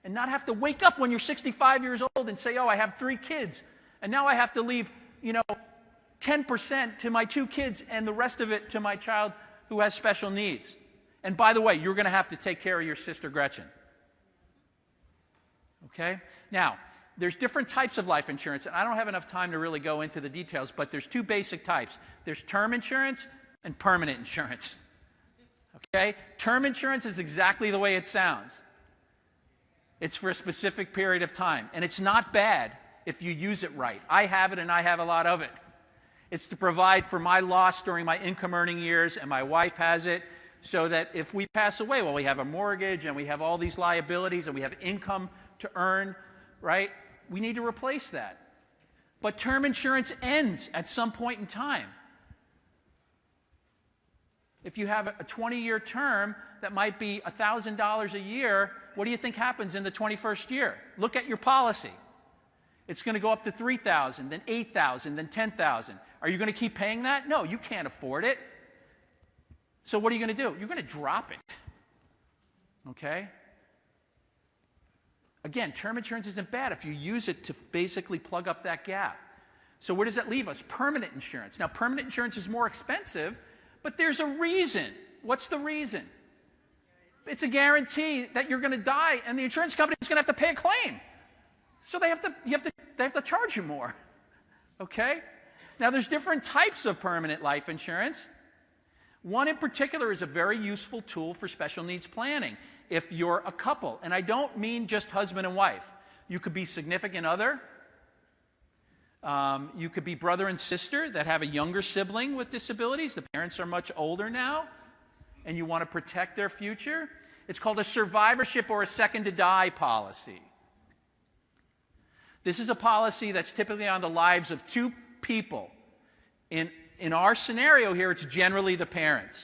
And not have to wake up when you're 65 years old and say, oh, I have 3 kids. And now I have to leave, 10% to my 2 kids and the rest of it to my child who has special needs. And by the way, you're going to have to take care of your sister Gretchen. Okay? Now, there's different types of life insurance, and I don't have enough time to really go into the details, but there's 2 basic types. There's term insurance and permanent insurance. Okay? Term insurance is exactly the way it sounds. It's for a specific period of time, and it's not bad if you use it right. I have it, and I have a lot of it. It's to provide for my loss during my income earning years, and my wife has it, so that if we pass away, well, we have a mortgage, and we have all these liabilities, and we have income to earn, right? We need to replace that. But term insurance ends at some point in time. If you have a 20-year term that might be $1,000 a year, what do you think happens in the 21st year? Look at your policy. It's going to go up to $3,000, then $8,000, then $10,000. Are you going to keep paying that? No, you can't afford it. So what are you going to do? You're going to drop it. Okay? Again, term insurance isn't bad if you use it to basically plug up that gap. So where does that leave us? Permanent insurance. Now, permanent insurance is more expensive, but there's a reason. What's the reason? It's a guarantee that you're going to die, and the insurance company is going to have to pay a claim. So they have to charge you more. Okay? Now, there's different types of permanent life insurance. One in particular is a very useful tool for special needs planning if you're a couple. And I don't mean just husband and wife. You could be significant other. You could be brother and sister that have a younger sibling with disabilities. The parents are much older now, and you want to protect their future. It's called a survivorship or a second to die policy. This is a policy that's typically on the lives of 2 people. In our scenario here, it's generally the parents.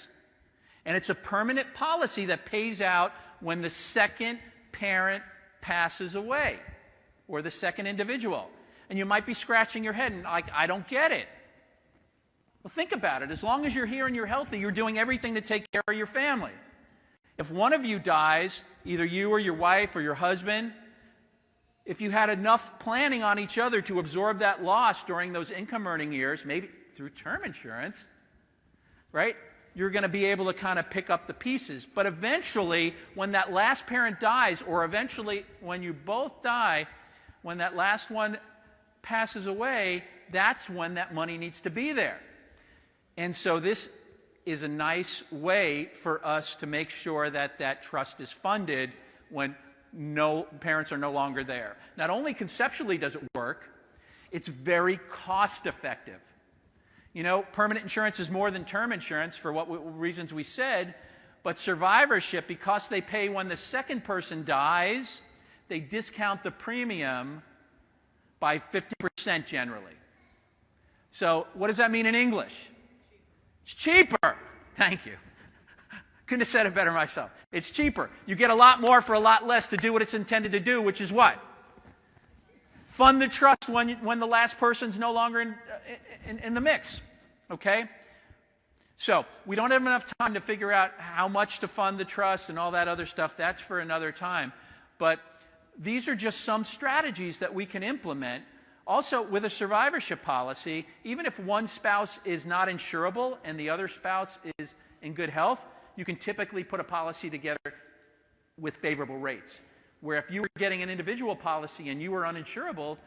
And it's a permanent policy that pays out when the second parent passes away, or the second individual. And you might be scratching your head and like, I don't get it. Well, think about it. As long as you're here and you're healthy, you're doing everything to take care of your family. If one of you dies, either you or your wife or your husband, if you had enough planning on each other to absorb that loss during those income earning years, maybe through term insurance, right? you're going to be able to kind of pick up the pieces. But eventually, when that last parent dies, or eventually when you both die, when that last one passes away, that's when that money needs to be there. And so this is a nice way for us to make sure that that trust is funded when parents are no longer there. Not only conceptually does it work, it's very cost effective. You know, permanent insurance is more than term insurance for what reasons we said, but survivorship, because they pay when the second person dies, they discount the premium by 50% generally. So what does that mean in English? It's cheaper. Thank you. Couldn't have said it better myself. It's cheaper. You get a lot more for a lot less to do what it's intended to do, which is what? Fund the trust when the last person's no longer in the mix. Okay? So we don't have enough time to figure out how much to fund the trust and all that other stuff. That's for another time. But these are just some strategies that we can implement. Also, with a survivorship policy, even if one spouse is not insurable and the other spouse is in good health, you can typically put a policy together with favorable rates. Where if you were getting an individual policy and you were uninsurable,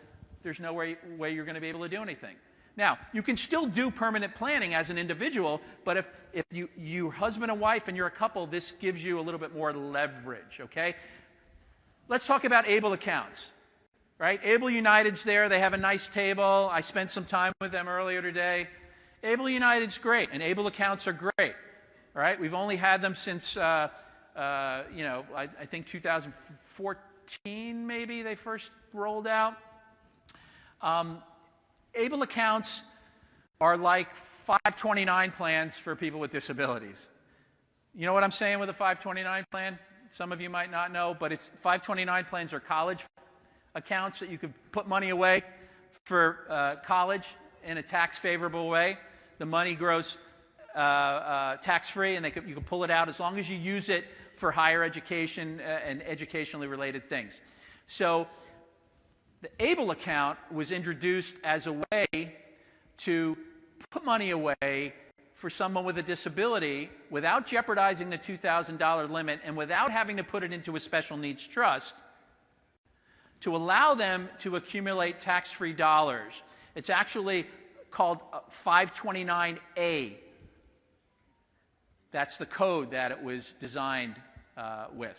there's no way you're going to be able to do anything. Now, you can still do permanent planning as an individual, but if you're husband and wife and you're a couple, this gives you a little bit more leverage, okay? Let's talk about ABLE accounts. Right? ABLE United's there. They have a nice table. I spent some time with them earlier today. ABLE United's great, and ABLE accounts are great. All right? We've only had them since, I think 2014 maybe they first rolled out. ABLE accounts are like 529 plans for people with disabilities. You know what I'm saying with a 529 plan? Some of you might not know, but 529 plans are college accounts that you could put money away for college in a tax-favorable way. The money grows tax-free, and you can pull it out as long as you use it for higher education and educationally related things. So the ABLE account was introduced as a way to put money away for someone with a disability without jeopardizing the $2,000 limit and without having to put it into a special needs trust, to allow them to accumulate tax-free dollars. It's actually called 529A. That's the code that it was designed with.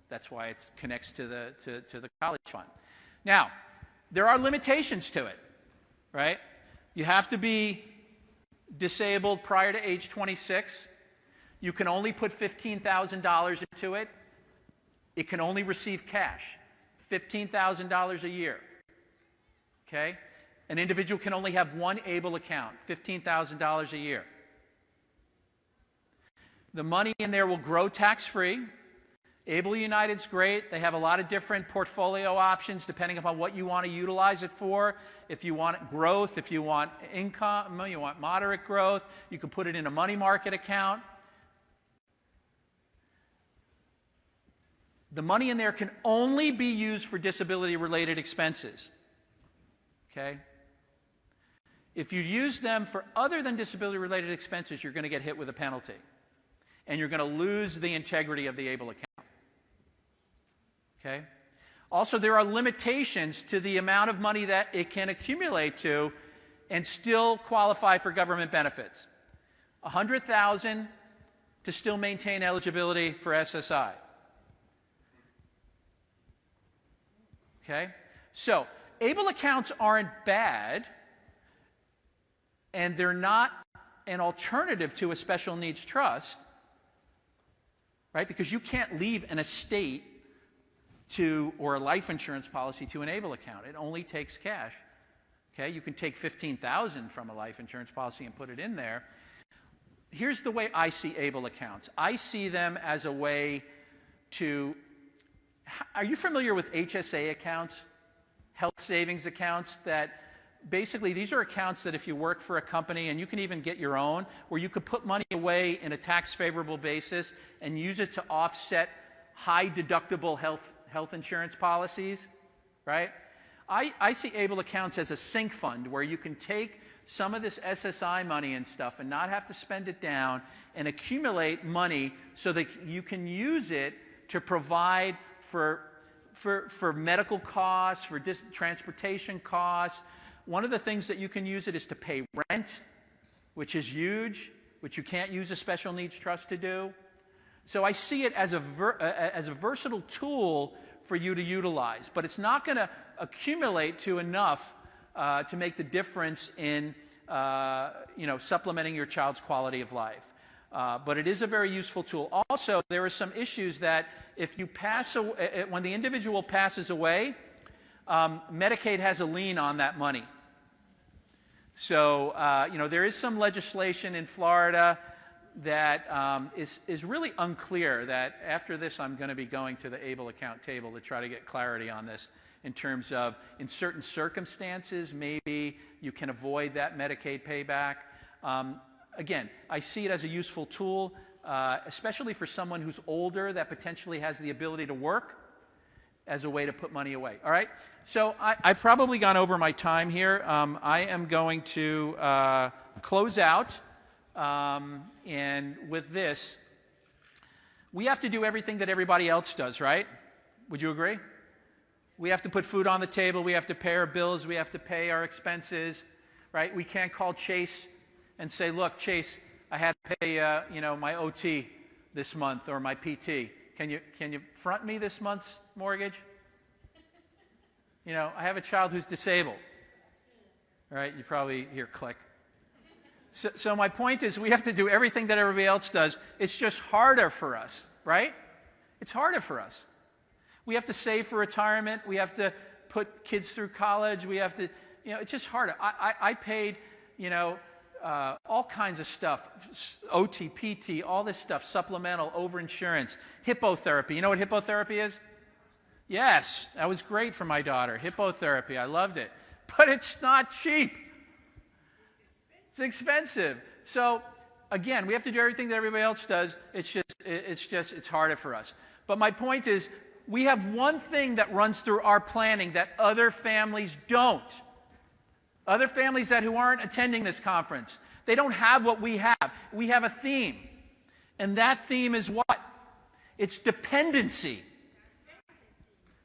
That's why it connects to the college fund. Now, there are limitations to it, right? You have to be disabled prior to age 26. You can only put $15,000 into it. It can only receive cash. $15,000 a year, okay? An individual can only have one ABLE account, $15,000 a year. The money in there will grow tax-free. ABLE United's great. They have a lot of different portfolio options depending upon what you want to utilize it for. If you want growth, if you want income, you want moderate growth, you can put it in a money market account. The money in there can only be used for disability-related expenses, okay? If you use them for other than disability-related expenses, you're going to get hit with a penalty, and you're going to lose the integrity of the ABLE account, okay? Also, there are limitations to the amount of money that it can accumulate to and still qualify for government benefits. $100,000 to still maintain eligibility for SSI. Okay? So, ABLE accounts aren't bad, and they're not an alternative to a special needs trust, right? Because you can't leave an estate or a life insurance policy to an ABLE account. It only takes cash. Okay? You can take $15,000 from a life insurance policy and put it in there. Here's the way I see ABLE accounts. I see them as a way to... Are you familiar with HSA accounts, health savings accounts? That basically these are accounts that if you work for a company, and you can even get your own, where you could put money away in a tax-favorable basis and use it to offset high-deductible health insurance policies, right? I see ABLE accounts as a sink fund where you can take some of this SSI money and stuff and not have to spend it down and accumulate money so that you can use it to provide for medical costs, for transportation costs. One of the things that you can use it is to pay rent, which is huge, which you can't use a special needs trust to do. So I see it as a versatile tool for you to utilize, but it's not going to accumulate to enough to make the difference in supplementing your child's quality of life. But it is a very useful tool. Also, there are some issues that if you pass away, when the individual passes away, Medicaid has a lien on that money. So, there is some legislation in Florida that is really unclear. That after this, I'm going to be going to the ABLE account table to try to get clarity on this in terms of, in certain circumstances, maybe you can avoid that Medicaid payback. Again, I see it as a useful tool, especially for someone who's older that potentially has the ability to work, as a way to put money away. All right? So I've probably gone over my time here. I am going to close out. And with this, we have to do everything that everybody else does, right? Would you agree? We have to put food on the table. We have to pay our bills. We have to pay our expenses, right? We can't call Chase and say, look, Chase, I had to pay my OT this month or my PT. Can you front me this month's mortgage? I have a child who's disabled. All right, you probably hear click. So my point is, we have to do everything that everybody else does. It's just harder for us, right? It's harder for us. We have to save for retirement. We have to put kids through college. We have to, it's just harder. I paid, all kinds of stuff, OT, PT, all this stuff, supplemental, overinsurance, hippotherapy. You know what hippotherapy is? Yes, that was great for my daughter, hippotherapy. I loved it. But it's not cheap. It's expensive. So, again, we have to do everything that everybody else does. It's harder for us. But my point is, we have one thing that runs through our planning that other families don't. Other families who aren't attending this conference, they don't have what we have. We have a theme. And that theme is what? It's dependency.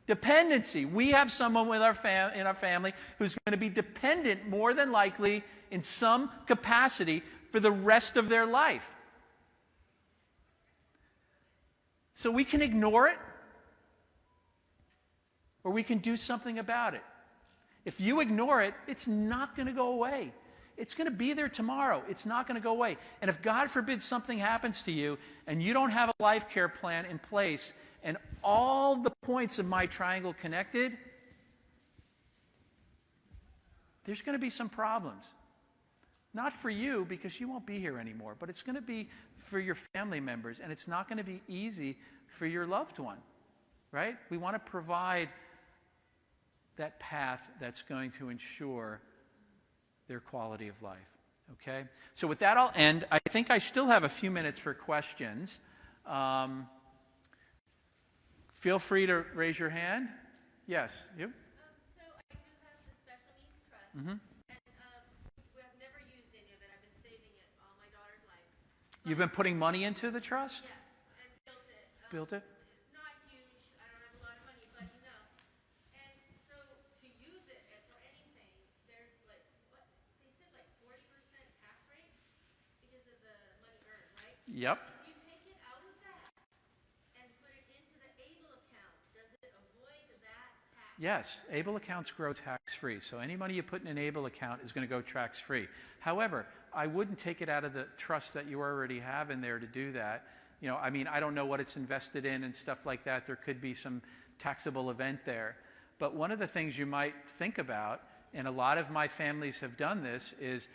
Dependency. We have someone in our family who's going to be dependent, more than likely, in some capacity for the rest of their life. So we can ignore it, or we can do something about it. If you ignore it, it's not going to go away. It's going to be there tomorrow. It's not going to go away. And if, God forbid, something happens to you and you don't have a life care plan in place and all the points of my triangle connected, there's going to be some problems. Not for you, because you won't be here anymore, but it's going to be for your family members, and it's not going to be easy for your loved one, right? We want to provide that path that's going to ensure their quality of life, okay? So with that, I'll end. I think I still have a few minutes for questions. Feel free to raise your hand. Yes, you? So I do have the special needs trust, Mm-hmm. and I've never used any of it. I've been saving it all my daughter's life. You've been putting money into the trust? Yes, and built it. Built it? Not huge. I don't have a lot of money, but enough. And so to use it for anything, there's they said 40% tax rate because of the money earned, right? Yep. If you take it out of that and put it into the ABLE account, does it avoid that tax? Yes, ABLE accounts grow tax-free. So any money you put in an ABLE account is going to go tax-free. However, I wouldn't take it out of the trust that you already have in there to do that. I don't know what it's invested in and stuff like that. There could be some taxable event there. But one of the things you might think about, and a lot of my families have done this, is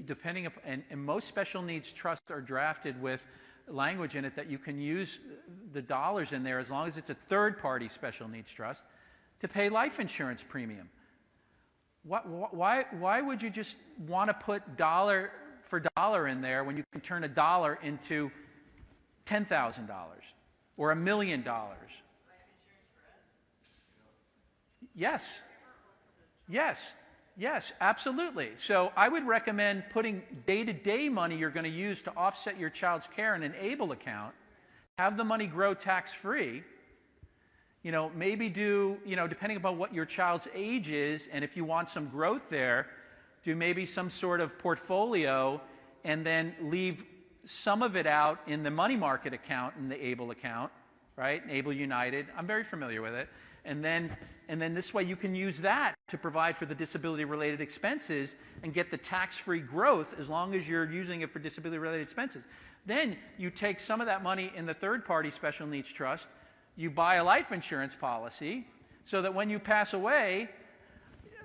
depending upon, and most special needs trusts are drafted with language in it that you can use the dollars in there, as long as it's a third-party special needs trust, to pay life insurance premium. Why would you just want to put dollar for dollar in there when you can turn $1 into $10,000 or $1 million? Yes. Yes. Yes, absolutely. So I would recommend putting day-to-day money you're going to use to offset your child's care in an ABLE account. Have the money grow tax-free. Maybe do, depending upon what your child's age is, and if you want some growth there, do maybe some sort of portfolio and then leave some of it out in the money market account in the ABLE account, right? ABLE United. I'm very familiar with it. And then this way you can use that to provide for the disability-related expenses and get the tax-free growth as long as you're using it for disability-related expenses. Then you take some of that money in the third-party special needs trust, you buy a life insurance policy so that when you pass away,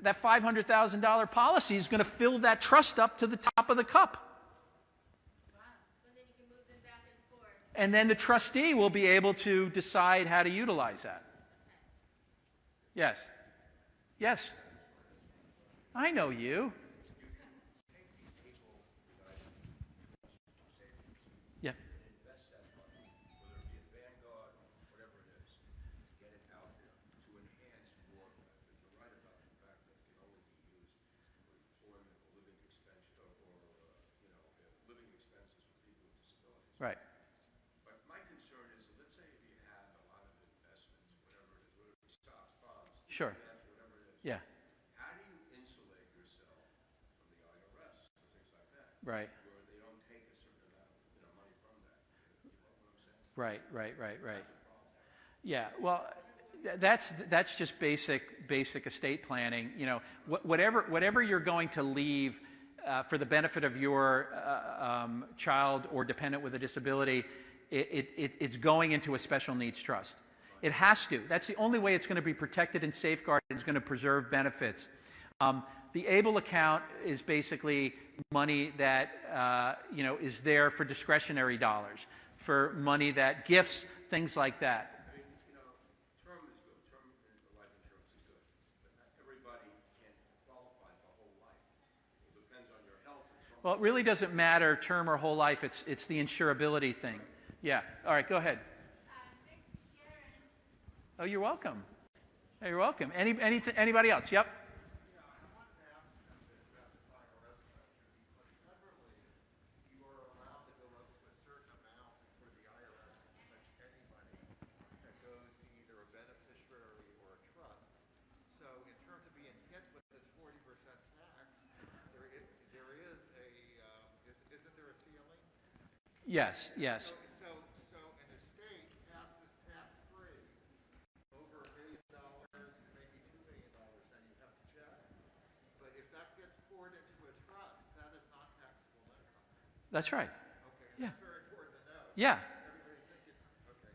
that $500,000 policy is going to fill that trust up to the top of the cup. And then the trustee will be able to decide how to utilize that. Yes. Yes. I know you. Yeah. Right. But my concern is, let's say if you have a lot of investments, whatever it is, whether it's stocks, bonds, Sure. whatever it is. Yeah. How do you insulate yourself from the IRS and things like that? Right. Where they don't take a certain amount of money from that. You know what I'm saying? Right. Yeah. Well, that's just basic estate planning. Whatever you're going to leave for the benefit of your child or dependent with a disability, it's going into a special needs trust. It has to. That's the only way it's going to be protected and safeguarded. It's going to preserve benefits. The ABLE account is basically money that is there for discretionary dollars, for money that gifts, things like that. Term is good. Term life insurance is good. But not everybody can qualify for whole life. It depends on your health and so on. Well, it really doesn't matter term or whole life. It's the insurability thing. Yeah. All right, go ahead. Thanks for sharing. Oh, you're welcome. Hey, you're welcome. Anybody else? Yep. Yes. So an estate passes tax-free over $1 million, maybe $2 million, then you have to check. But if that gets poured into a trust, that is not taxable income. That's right. Okay, Yeah. that's very important to know. Yeah. Everybody thinking, okay.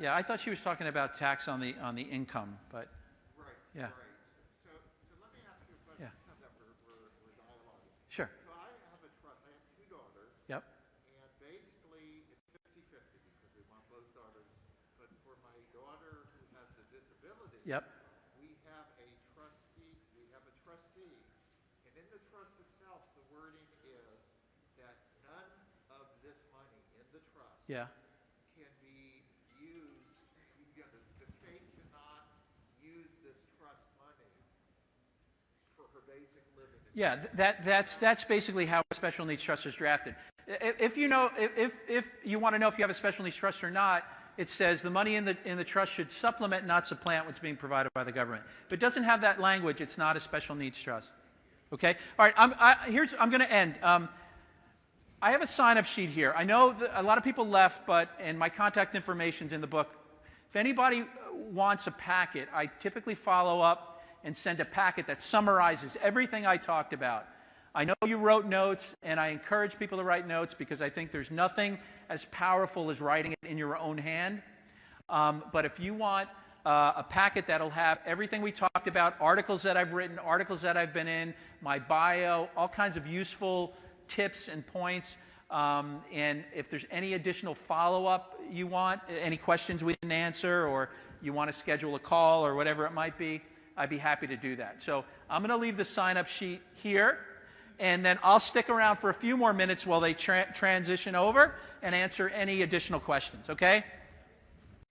Yeah. I thought she was talking about tax on the income, but Right. Yeah. Right. So let me ask you a question. Yeah. That we're dialoguing. sure. So I have a trust. I have two daughters. Yep. And basically, it's 50-50 because we want both daughters. But for my daughter who has a disability, Yep. we have a trustee. And in the trust itself, the wording is that none of this money in the trust Yeah. can be used. The state cannot use this trust money for her basic living. Yeah, that's basically how a special needs trust is drafted. If you want to know if you have a special needs trust or not, it says the money in the trust should supplement, not supplant, what's being provided by the government. If it doesn't have that language, it's not a special needs trust. Okay. All right. I'm going to end. I have a sign-up sheet here. I know that a lot of people left, and my contact information's in the book. If anybody wants a packet, I typically follow up and send a packet that summarizes everything I talked about. I know you wrote notes, and I encourage people to write notes because I think there's nothing as powerful as writing it in your own hand. But if you want a packet that'll have everything we talked about, articles that I've written, articles that I've been in, my bio, all kinds of useful tips and points. And if there's any additional follow-up you want, any questions we didn't answer, or you want to schedule a call or whatever it might be, I'd be happy to do that. So I'm going to leave the sign-up sheet here, and then I'll stick around for a few more minutes while they transition over and answer any additional questions, okay?